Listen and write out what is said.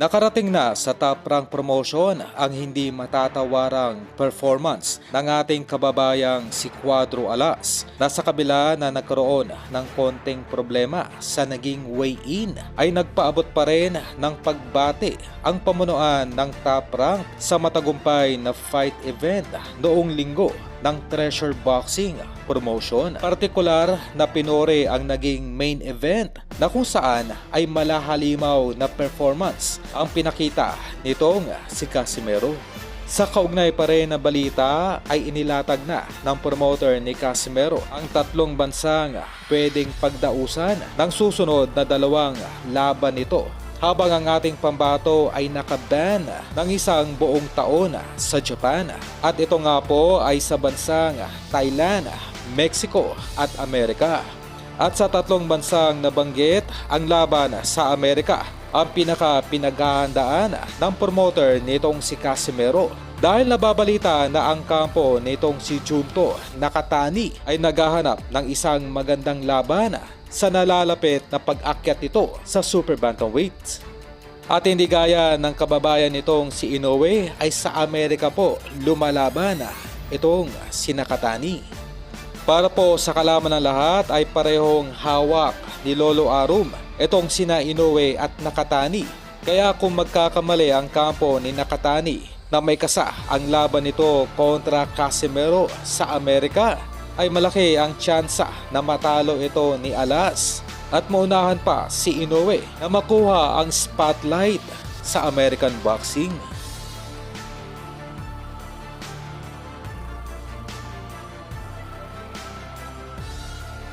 Nakarating na sa top rank promotion ang hindi matatawarang performance ng ating kababayang si Cuadro Alas na sa kabila na nagkaroon ng konting problema sa naging weigh-in ay nagpaabot pa rin ng pagbati ang pamunuan ng top rank sa matagumpay na fight event noong linggo ng Treasure Boxing Promotion. Partikular na pinuri ang naging main event na kung saan ay malahalimaw na performance ang pinakita nitong si Casimero. Sa kaugnay pa rin na balita ay inilatag na ng promoter ni Casimero ang tatlong bansang pwedeng pagdausan ng susunod na dalawang laban nito, habang ang ating pambato ay nakaban ng isang buong taon sa Japan. At ito nga po ay sa bansang Thailand, Mexico at Amerika. At sa tatlong bansang nabanggit, ang laban sa Amerika ang pinaghahandaan ng promoter nitong si Casimero, dahil nababalita na ang kampo nitong si Junto Nakatani ay naghahanap ng isang magandang laban sa nalalapit na pag-akyat nito sa super bantamweight. At hindi gaya ng kababayan nitong si Inoue ay sa Amerika po lumalaban itong si Nakatani. Para po sa kalaman ng lahat ay parehong hawak ni Lolo Arum itong sina Inoue at Nakatani. Kaya kung magkakamali ang kampo ni Nakatani na may kasa ang laban nito kontra Casimero sa Amerika, ay malaki ang tsansa na matalo ito ni Alas at maunahan pa si Inoue na makuha ang spotlight sa American boxing.